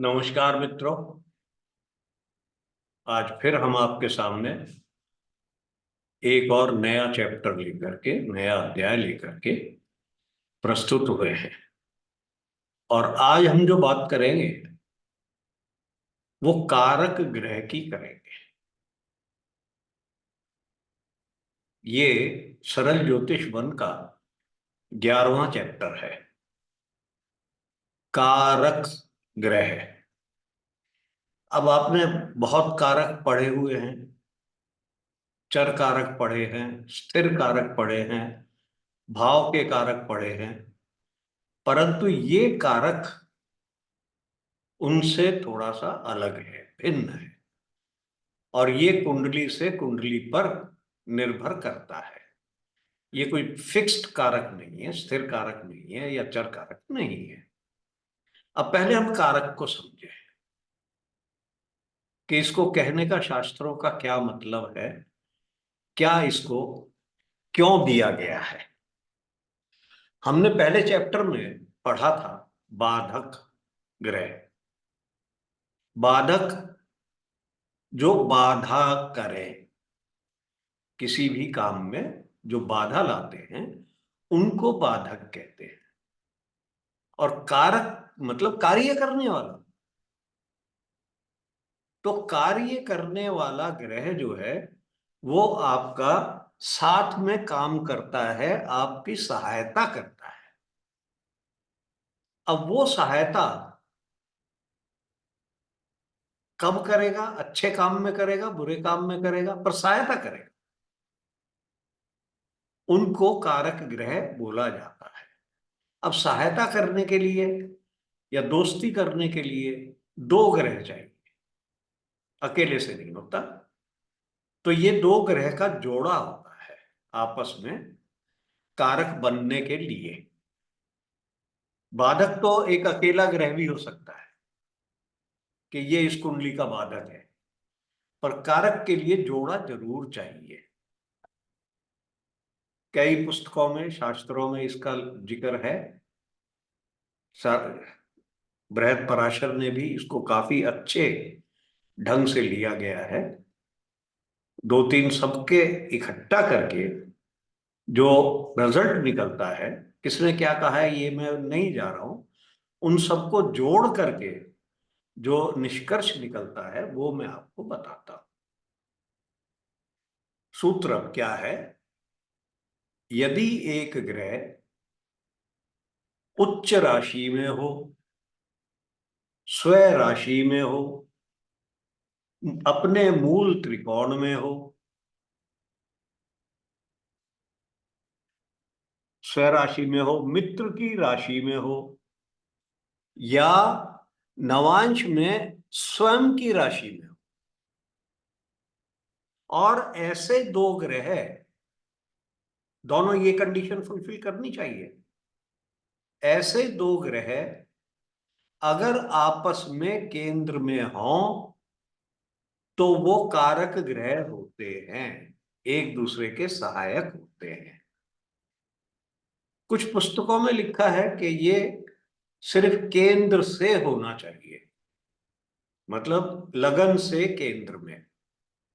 नमस्कार मित्रों। आज फिर हम आपके सामने एक और नया चैप्टर लेकर के, नया अध्याय लेकर के प्रस्तुत हुए हैं। और आज हम जो बात करेंगे वो कारक ग्रह की करेंगे। ये सरल ज्योतिष वन का 11वां चैप्टर है, कारक ग्रह। अब आपने बहुत कारक पढ़े हुए हैं, चर कारक पढ़े हैं, स्थिर कारक पढ़े हैं, भाव के कारक पढ़े हैं, परंतु ये कारक उनसे थोड़ा सा अलग है, भिन्न है। और ये कुंडली से कुंडली पर निर्भर करता है। ये कोई फिक्स्ड कारक नहीं है, स्थिर कारक नहीं है या चर कारक नहीं है। अब पहले हम कारक को समझें कि इसको कहने का शास्त्रों का क्या मतलब है, क्या इसको क्यों दिया गया है। हमने पहले चैप्टर में पढ़ा था बाधक ग्रह। बाधक जो बाधा करे, किसी भी काम में जो बाधा लाते हैं उनको बाधक कहते हैं। और कारक मतलब कार्य करने वाला। तो कार्य करने वाला ग्रह जो है वो आपका साथ में काम करता है, आपकी सहायता करता है। अब वो सहायता कब करेगा? अच्छे काम में करेगा, बुरे काम में करेगा, पर सहायता करेगा। उनको कारक ग्रह बोला जाता है। अब सहायता करने के लिए या दोस्ती करने के लिए दो ग्रह चाहिए, अकेले से नहीं होता। तो ये दो ग्रह का जोड़ा होता है आपस में कारक बनने के लिए। बाधक तो एक अकेला ग्रह भी हो सकता है कि ये इस कुंडली का बाधक है, पर कारक के लिए जोड़ा जरूर चाहिए। कई पुस्तकों में, शास्त्रों में इसका जिक्र है। बृहद पराशर ने भी इसको काफी अच्छे ढंग से लिया गया है। दो तीन सबके इकट्ठा करके जो रिजल्ट निकलता है, किसने क्या कहा है ये मैं नहीं जा रहा हूं, उन सबको जोड़ करके जो निष्कर्ष निकलता है वो मैं आपको बताता हूं। सूत्र अब क्या है? यदि एक ग्रह उच्च राशि में हो, स्व राशि में हो, अपने मूल त्रिकोण में हो, स्व राशि में हो, मित्र की राशि में हो, या नवांश में स्वयं की राशि में हो, और ऐसे दो ग्रह, दोनों ये कंडीशन फुलफिल करनी चाहिए। ऐसे दो ग्रह अगर आपस में केंद्र में हों तो वो कारक ग्रह होते हैं, एक दूसरे के सहायक होते हैं। कुछ पुस्तकों में लिखा है कि ये सिर्फ केंद्र से होना चाहिए, मतलब लगन से केंद्र में,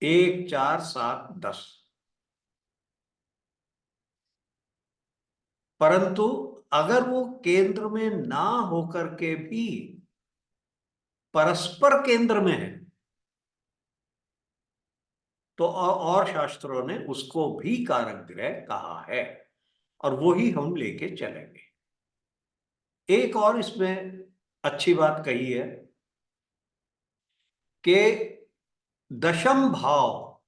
1 4 7 10। परंतु अगर वो केंद्र में ना होकर के भी परस्पर केंद्र में है तो और शास्त्रों ने उसको भी कारक ग्रह कहा है, और वो ही हम लेके चलेंगे। एक और इसमें अच्छी बात कही है कि दशम भाव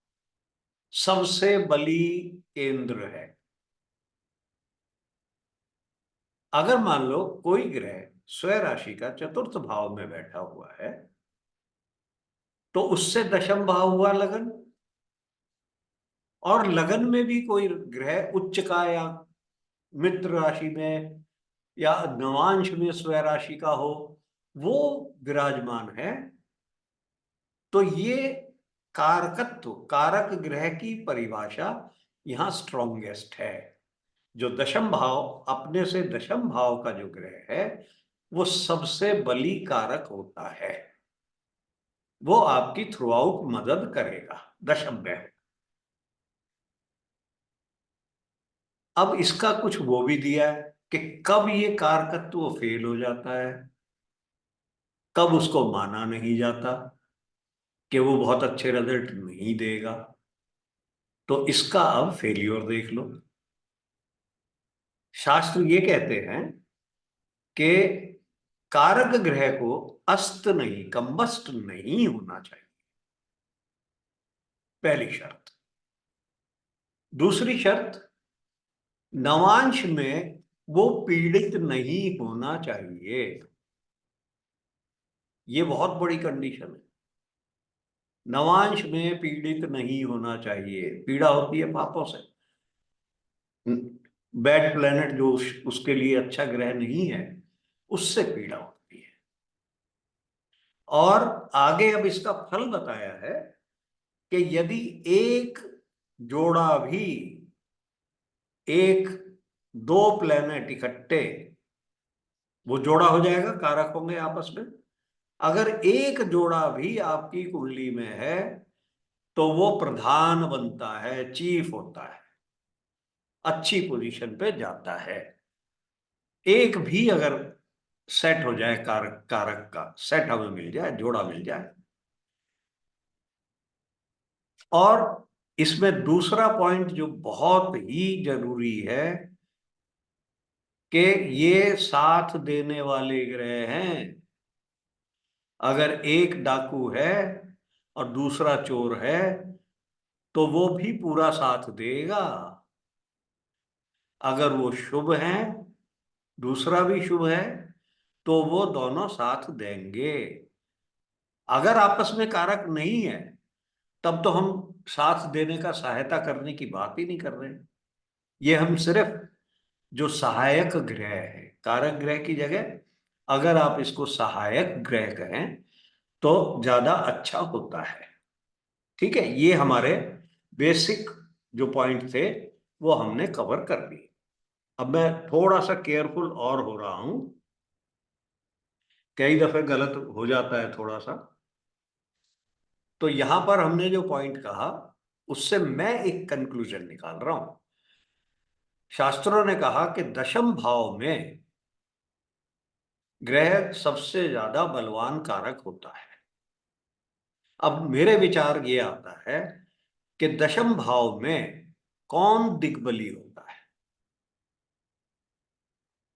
सबसे बली केंद्र है। अगर मान लो कोई ग्रह स्व राशि का चतुर्थ भाव में बैठा हुआ है तो उससे दशम भाव हुआ लगन, और लगन में भी कोई ग्रह उच्च का या मित्र राशि में या नवांश में स्व राशि का हो, वो विराजमान है, तो ये कारकत्व, कारक ग्रह की परिभाषा यहां स्ट्रॉन्गेस्ट है। जो दशम भाव, अपने से दशम भाव का जो ग्रह है वो सबसे बली कारक होता है, वो आपकी थ्रू आउट मदद करेगा दशम में। अब इसका कुछ वो भी दिया है कि कब ये कारकत्व फेल हो जाता है, कब उसको माना नहीं जाता कि वो बहुत अच्छे रिजल्ट नहीं देगा। तो इसका अब फेल्योर देख लो। शास्त्र ये कहते हैं कि कारक ग्रह को अस्त नहीं, कंबस्ट नहीं होना चाहिए, पहली शर्त। दूसरी शर्त, नवांश में वो पीड़ित नहीं होना चाहिए। ये बहुत बड़ी कंडीशन है। नवांश में पीड़ित नहीं होना चाहिए। पीड़ा होती है पापों से। बैड प्लेनेट जो उसके लिए अच्छा ग्रह नहीं है, उससे पीड़ा होती है। और आगे अब इसका फल बताया है कि यदि एक जोड़ा भी, एक दो प्लेनेट इकट्ठे, वो जोड़ा हो जाएगा, कारक होंगे आपस में। अगर एक जोड़ा भी आपकी कुंडली में है तो वो प्रधान बनता है, चीफ होता है, अच्छी पोजीशन पे जाता है। एक भी अगर सेट हो जाए, कारक कारक का सेट हमें मिल जाए, जोड़ा मिल जाए। और इसमें दूसरा पॉइंट जो बहुत ही जरूरी है कि ये साथ देने वाले ग्रह हैं। अगर एक डाकू है और दूसरा चोर है तो वो भी पूरा साथ देगा। अगर वो शुभ है, दूसरा भी शुभ है, तो वो दोनों साथ देंगे। अगर आपस में कारक नहीं है तब तो हम साथ देने का, सहायता करने की बात ही नहीं कर रहे। ये हम सिर्फ जो सहायक ग्रह है, कारक ग्रह की जगह अगर आप इसको सहायक ग्रह कहें तो ज्यादा अच्छा होता है। ठीक है, ये हमारे बेसिक जो पॉइंट थे वो हमने कवर कर लिए। अब मैं थोड़ा सा केयरफुल और हो रहा हूं, कई दफे गलत हो जाता है थोड़ा सा। तो यहां पर हमने जो पॉइंट कहा उससे मैं एक कंक्लूजन निकाल रहा हूं। शास्त्रों ने कहा कि दशम भाव में ग्रह सबसे ज्यादा बलवान कारक होता है। अब मेरे विचार ये आता है कि दशम भाव में कौन दिग्बली होता है?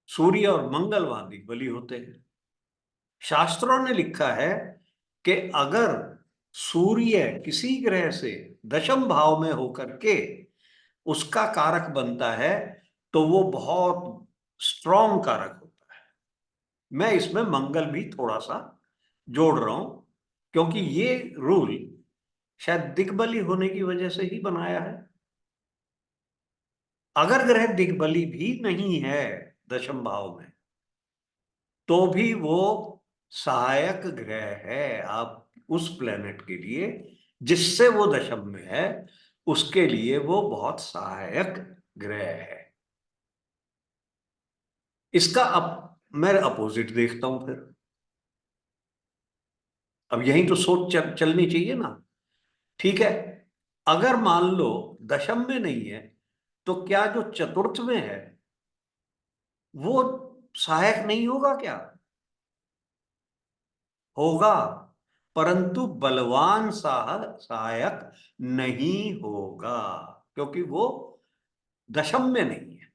सूर्य और मंगल वहां दिग्बली होते हैं। शास्त्रों ने लिखा है कि अगर सूर्य किसी ग्रह से दशम भाव में होकर के उसका कारक बनता है तो वो बहुत स्ट्रॉन्ग कारक होता है। मैं इसमें मंगल भी थोड़ा सा जोड़ रहा हूं क्योंकि ये रूल शायद दिग्बली होने की वजह से ही बनाया है। अगर ग्रह दिग्बली भी नहीं है दशम भाव में तो भी वो सहायक ग्रह है आप उस प्लेनेट के लिए जिससे वो दशम में है, उसके लिए वो बहुत सहायक ग्रह है। इसका अब मैं अपोजिट देखता हूं फिर। अब यही तो सोच चलनी चाहिए ना। ठीक है, अगर मान लो दशम में नहीं है तो क्या जो चतुर्थ में है वो सहायक नहीं होगा क्या? होगा, परंतु बलवान सहायक नहीं होगा क्योंकि वो दशम में नहीं है।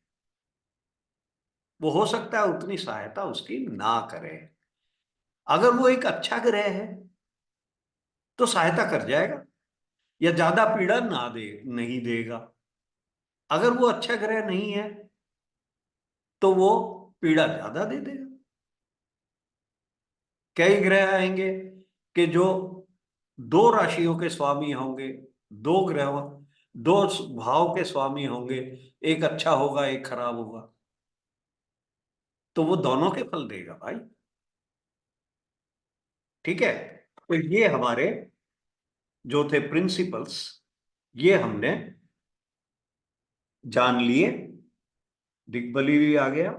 वो हो सकता है उतनी सहायता उसकी ना करे। अगर वो एक अच्छा ग्रह है तो सहायता कर जाएगा या ज्यादा पीड़ा ना दे, नहीं देगा। अगर वो अच्छा ग्रह नहीं है तो वो पीड़ा ज्यादा दे देगा। कई ग्रह आएंगे कि जो दो राशियों के स्वामी होंगे, दो ग्रहों, दो भाव के स्वामी होंगे, एक अच्छा होगा एक खराब होगा, तो वो दोनों के फल देगा भाई। ठीक है, तो ये हमारे जो थे प्रिंसिपल्स, ये हमने जान लिए। दिग्बली भी आ गया,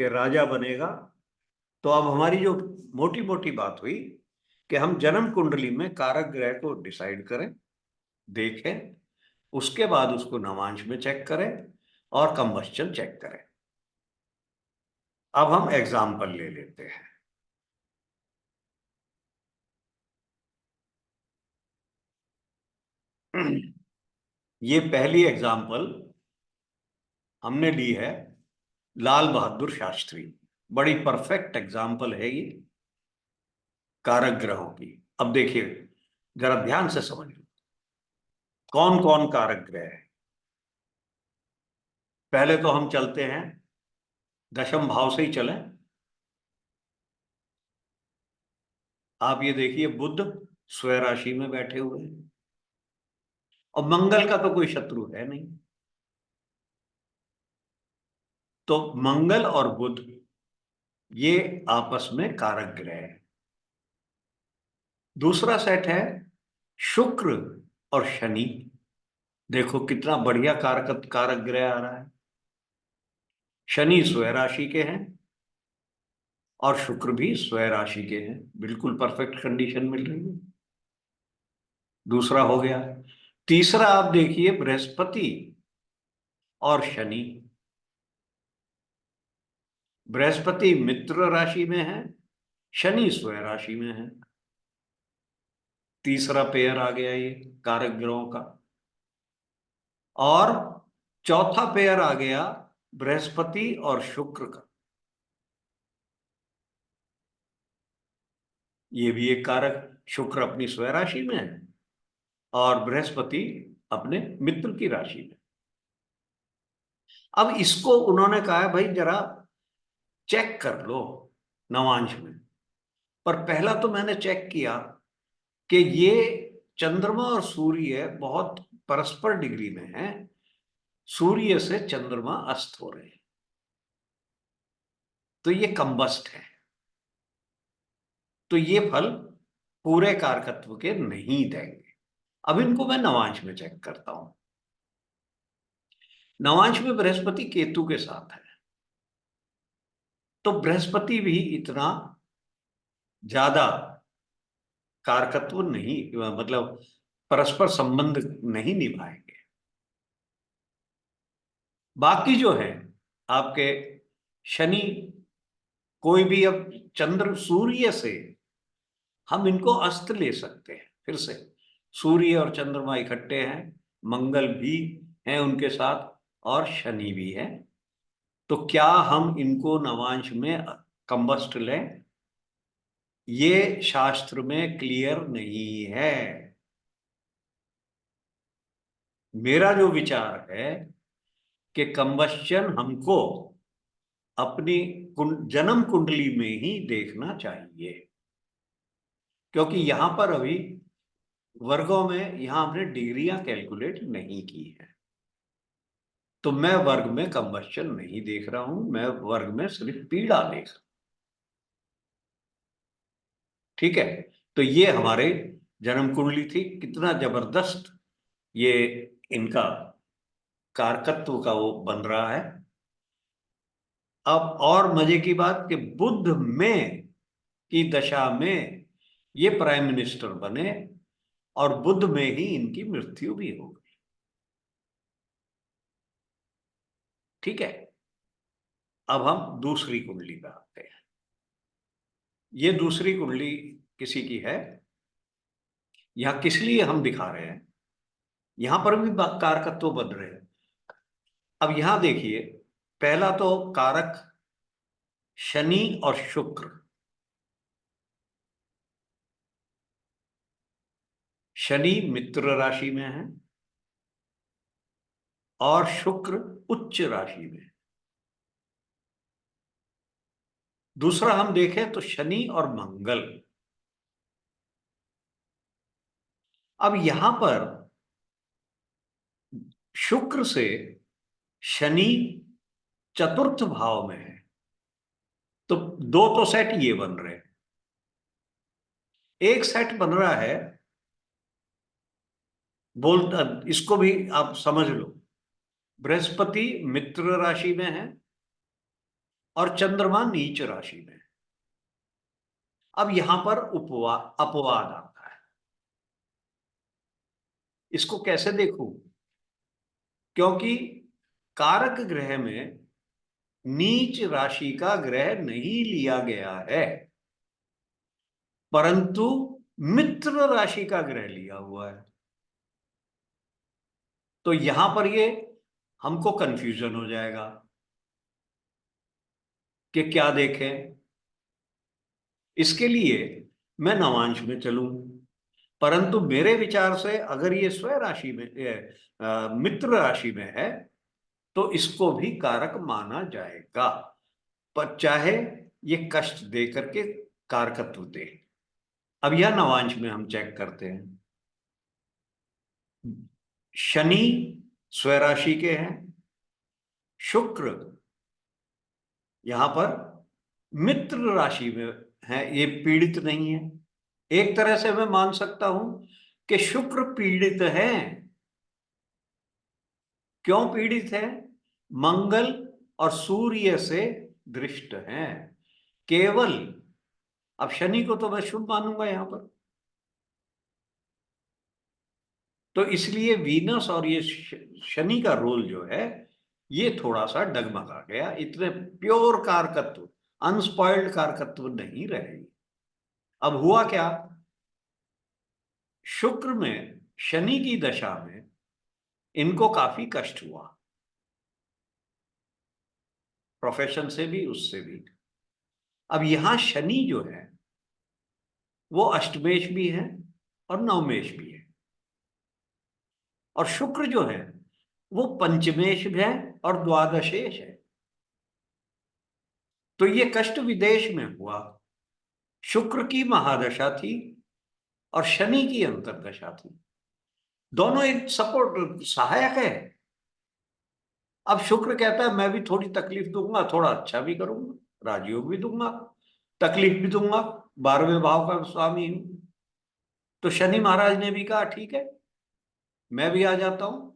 कि राजा बनेगा। तो अब हमारी जो मोटी मोटी बात हुई कि हम जन्म कुंडली में कारक ग्रह को डिसाइड करें, देखें, उसके बाद उसको नवांश में चेक करें और कंबस्चन चेक करें। अब हम एग्जाम्पल ले लेते हैं। ये पहली एग्जाम्पल हमने ली है लाल बहादुर शास्त्री। बड़ी परफेक्ट एग्जाम्पल है ये कारक ग्रहों की। अब देखिए, जरा ध्यान से समझिए कौन कौन कारक ग्रह है। पहले तो हम चलते हैं दशम भाव से ही चलें। आप ये देखिए, बुध स्वयं राशि में बैठे हुए हैं और मंगल का तो कोई शत्रु है नहीं। तो मंगल और बुध ये आपस में कारक ग्रह है। दूसरा सेट है शुक्र और शनि। देखो कितना बढ़िया कारक कारक ग्रह आ रहा है। शनि स्वयं राशि के हैं और शुक्र भी स्वयं राशि के हैं। बिल्कुल परफेक्ट कंडीशन मिल रही है। दूसरा हो गया। तीसरा आप देखिए, बृहस्पति और शनि। बृहस्पति मित्र राशि में है, शनि स्वयं राशि में है। तीसरा पेयर आ गया ये कारक ग्रहों का। और चौथा पेयर आ गया बृहस्पति और शुक्र का। ये भी एक कारक, शुक्र अपनी स्वयं राशि में है और बृहस्पति अपने मित्र की राशि में। अब इसको उन्होंने कहा है भाई जरा चेक कर लो नवांश में। पर पहला तो मैंने चेक किया कि ये चंद्रमा और सूर्य बहुत परस्पर डिग्री में है। सूर्य से चंद्रमा अस्त हो रहे हैं, तो ये कंबस्ट है। तो ये फल पूरे कारकत्व के नहीं देंगे। अब इनको मैं नवांश में चेक करता हूं। नवांश में बृहस्पति केतु के साथ है, तो बृहस्पति भी इतना ज्यादा कारकत्व नहीं, मतलब परस्पर संबंध नहीं निभाएंगे। बाकी जो है आपके शनि, कोई भी, अब चंद्र सूर्य से हम इनको अस्त ले सकते हैं फिर से। सूर्य और चंद्रमा इकट्ठे हैं, मंगल भी है उनके साथ और शनि भी है। तो क्या हम इनको नवांश में कंबस्ट लें? ये शास्त्र में क्लियर नहीं है। मेरा जो विचार है कि कंबस्चन हमको अपनी जन्म कुंडली में ही देखना चाहिए, क्योंकि यहां पर अभी वर्गों में यहां हमने डिग्रियां कैलकुलेट नहीं की है। तो मैं वर्ग में कंबस्चन नहीं देख रहा हूं, मैं वर्ग में सिर्फ पीड़ा देख रहा हूं। ठीक है। तो ये हमारे जन्म कुंडली थी। कितना जबरदस्त ये इनका कारकत्व का वो बन रहा है। अब और मजे की बात कि बुध में की दशा में ये प्राइम मिनिस्टर बने और बुध में ही इनकी मृत्यु भी हो गई। ठीक है। अब हम दूसरी कुंडली पे आते हैं। ये दूसरी कुंडली किसी की है। यहां किस लिए हम दिखा रहे हैं, यहां पर भी कारकत्व बन रहे हैं। अब यहां देखिए, पहला तो कारक शनि और शुक्र। शनि मित्र राशि में है और शुक्र उच्च राशि में। दूसरा हम देखें तो शनि और मंगल। अब यहां पर शुक्र से शनि चतुर्थ भाव में है, तो दो तो सेट ये बन रहे हैं। एक सेट बन रहा है, बोल इसको भी आप समझ लो, बृहस्पति मित्र राशि में है और चंद्रमा नीच राशि में। अब यहां पर अपवाद आता है। इसको कैसे देखूं? क्योंकि कारक ग्रह में नीच राशि का ग्रह नहीं लिया गया है, परंतु मित्र राशि का ग्रह लिया हुआ है। तो यहां पर ये हमको कंफ्यूजन हो जाएगा कि क्या देखें। इसके लिए मैं नवांश में चलूं, परंतु मेरे विचार से अगर ये स्वय राशि में मित्र राशि में है तो इसको भी कारक माना जाएगा, पर चाहे ये कष्ट दे करके कारकत्व दे। अब यह नवांश में हम चेक करते हैं। शनि स्वय राशि के हैं, शुक्र यहां पर मित्र राशि में है, ये पीड़ित नहीं है। एक तरह से मैं मान सकता हूं कि शुक्र पीड़ित है। क्यों पीड़ित है? मंगल और सूर्य से दृष्ट है केवल। अब शनि को तो मैं शुभ मानूंगा यहां पर, तो इसलिए वीनस और ये शनि का रोल जो है ये थोड़ा सा डगमगा गया। इतने प्योर कारकत्व, अनस्पॉइल्ड कारकत्व नहीं रहे। अब हुआ क्या? शुक्र में शनि की दशा में इनको काफी कष्ट हुआ, प्रोफेशन से भी उससे भी। अब यहां शनि जो है वो अष्टमेश भी है और नवमेश भी है, और शुक्र जो है वो पंचमेश भी है और द्वादशेश है। तो ये कष्ट विदेश में हुआ। शुक्र की महादशा थी और शनि की अंतर्दशा थी, दोनों एक सपोर्ट सहायक है। अब शुक्र कहता है मैं भी थोड़ी तकलीफ दूंगा, थोड़ा अच्छा भी करूंगा, राजयोग भी दूंगा, तकलीफ भी दूंगा, 12वें भाव का स्वामी हूं। तो शनि महाराज ने भी कहा ठीक है, मैं भी आ जाता हूं,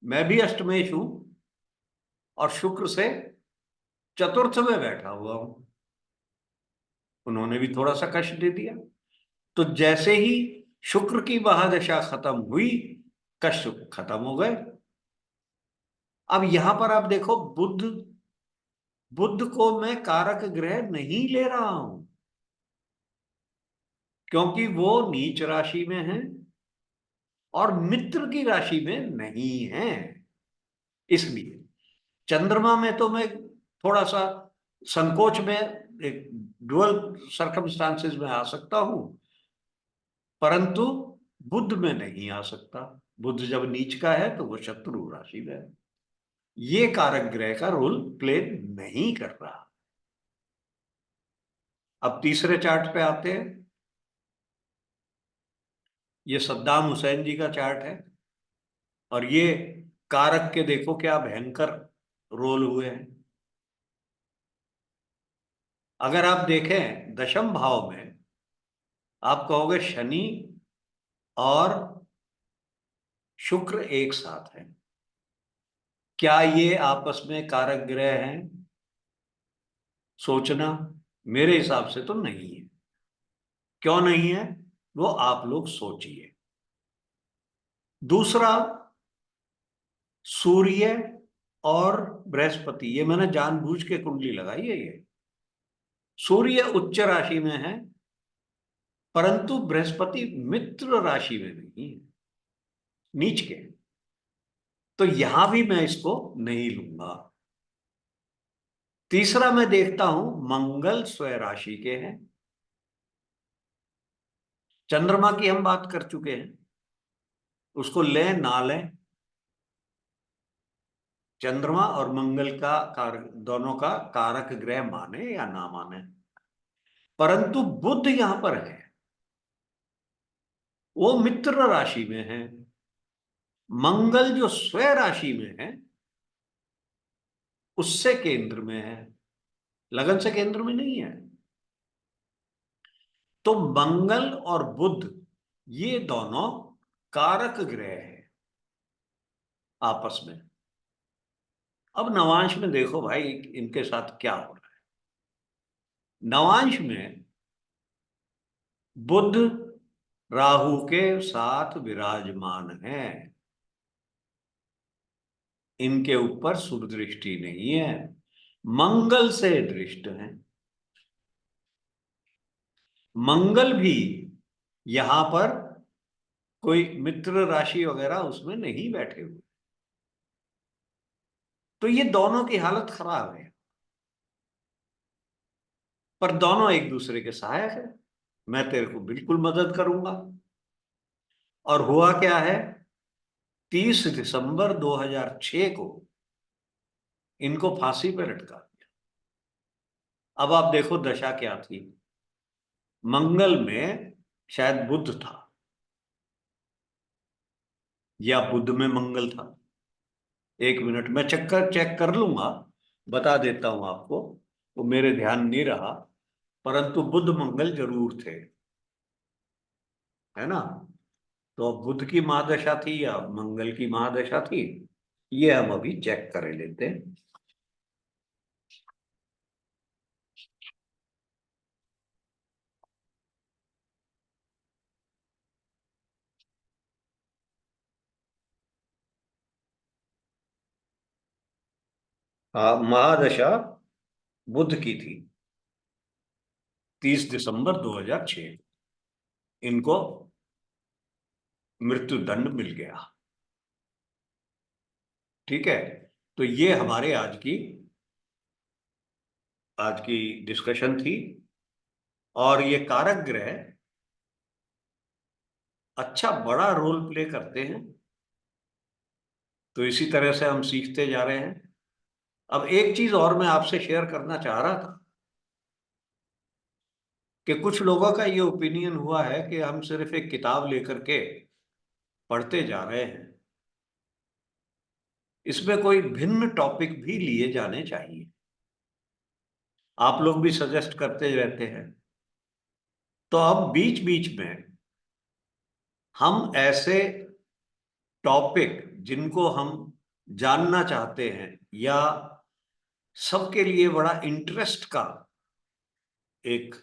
मैं भी अष्टमेश हूं और शुक्र से चतुर्थ में बैठा हुआ हूं। उन्होंने भी थोड़ा सा कष्ट दे दिया। तो जैसे ही शुक्र की महादशा खत्म हुई, कष्ट खत्म हो गए। अब यहां पर आप देखो, बुध बुध को मैं कारक ग्रह नहीं ले रहा हूं, क्योंकि वो नीच राशि में है और मित्र की राशि में नहीं है। इसलिए चंद्रमा में तो मैं थोड़ा सा संकोच में, एक डुअल सर्कमस्टांसेस में आ सकता हूं, परंतु बुध में नहीं आ सकता। बुध जब नीच का है तो वो शत्रु राशि में है, ये कारक ग्रह का रोल प्ले नहीं कर रहा। अब तीसरे चार्ट पे आते हैं। ये सद्दाम हुसैन जी का चार्ट है और ये कारक के देखो क्या भयंकर रोल हुए हैं। अगर आप देखें दशम भाव में, आप कहोगे शनि और शुक्र एक साथ है, क्या ये आपस में कारक ग्रह हैं? सोचना। मेरे हिसाब से तो नहीं है। क्यों नहीं है वो आप लोग सोचिए। दूसरा, सूर्य और बृहस्पति, ये मैंने जानबूझ के कुंडली लगाई है। ये सूर्य उच्च राशि में है, परंतु बृहस्पति मित्र राशि में नहीं है, नीच के। तो यहां भी मैं इसको नहीं लूंगा। तीसरा मैं देखता हूं, मंगल स्वय राशि के हैं। चंद्रमा की हम बात कर चुके हैं, उसको लें ना लें, चंद्रमा और मंगल का कारक, दोनों का कारक ग्रह माने या ना माने, परंतु बुध यहां पर है, वो मित्र राशि में है। मंगल जो स्वय राशि में है उससे केंद्र में है, लगन से केंद्र में नहीं है। तो मंगल और बुध ये दोनों कारक ग्रह हैं आपस में। अब नवांश में देखो भाई इनके साथ क्या हो रहा है। नवांश में बुध राहु के साथ विराजमान है, इनके ऊपर शुभ दृष्टि नहीं है, मंगल से दृष्ट है। मंगल भी यहां पर कोई मित्र राशि वगैरह उसमें नहीं बैठे हुए, तो ये दोनों की हालत खराब है। पर दोनों एक दूसरे के सहायक है, मैं तेरे को बिल्कुल मदद करूंगा। और हुआ क्या है, 30 दिसंबर 2006 को इनको फांसी पर लटका दिया। अब आप देखो दशा क्या थी। मंगल में शायद बुध था, या बुध में मंगल था। एक मिनट में चेक कर लूंगा, बता देता हूं आपको, वो मेरे ध्यान नहीं रहा। परंतु बुध मंगल जरूर थे, है ना। तो अब बुध की महादशा थी या मंगल की महादशा थी, ये हम अभी चेक कर लेते हैं। हाँ, महादशा बुध की थी, 30 दिसंबर 2006 इनको मृत्यु दंड मिल गया। ठीक है, तो ये हमारे आज की डिस्कशन थी। और ये कारक ग्रह अच्छा बड़ा रोल प्ले करते हैं, तो इसी तरह से हम सीखते जा रहे हैं। अब एक चीज और मैं आपसे शेयर करना चाह रहा था कि कुछ लोगों का ये ओपिनियन हुआ है कि हम सिर्फ एक किताब लेकर के पढ़ते जा रहे हैं, इसमें कोई भिन्न टॉपिक भी लिए जाने चाहिए। आप लोग भी सजेस्ट करते रहते हैं, तो अब बीच बीच में हम ऐसे टॉपिक जिनको हम जानना चाहते हैं, या सबके लिए बड़ा इंटरेस्ट का एक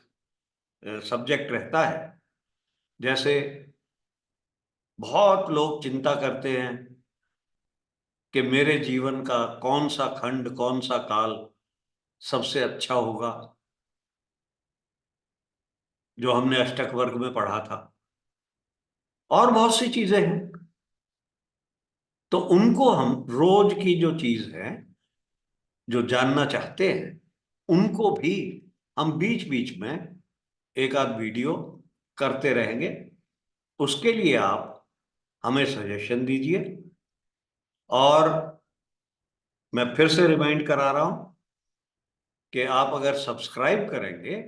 सब्जेक्ट रहता है, जैसे बहुत लोग चिंता करते हैं कि मेरे जीवन का कौन सा खंड, कौन सा काल सबसे अच्छा होगा, जो हमने अष्टक वर्ग में पढ़ा था, और बहुत सी चीजें हैं। तो उनको हम रोज की जो चीज है, जो जानना चाहते हैं, उनको भी हम बीच बीच में एक आध वीडियो करते रहेंगे। उसके लिए आप हमें सजेशन दीजिए। और मैं फिर से रिमाइंड करा रहा हूं कि आप अगर सब्सक्राइब करेंगे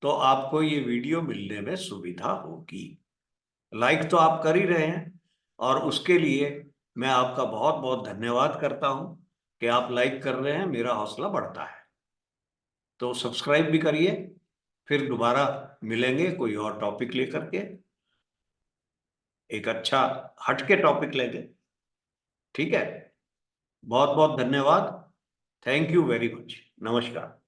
तो आपको ये वीडियो मिलने में सुविधा होगी। लाइक तो आप कर ही रहे हैं, और उसके लिए मैं आपका बहुत बहुत धन्यवाद करता हूं कि आप लाइक कर रहे हैं, मेरा हौसला बढ़ता है। तो सब्सक्राइब भी करिए। फिर दोबारा मिलेंगे कोई और टॉपिक लेकर के, एक अच्छा हटके टॉपिक लेंगे। ठीक है, बहुत बहुत धन्यवाद। Thank you very much. नमस्कार।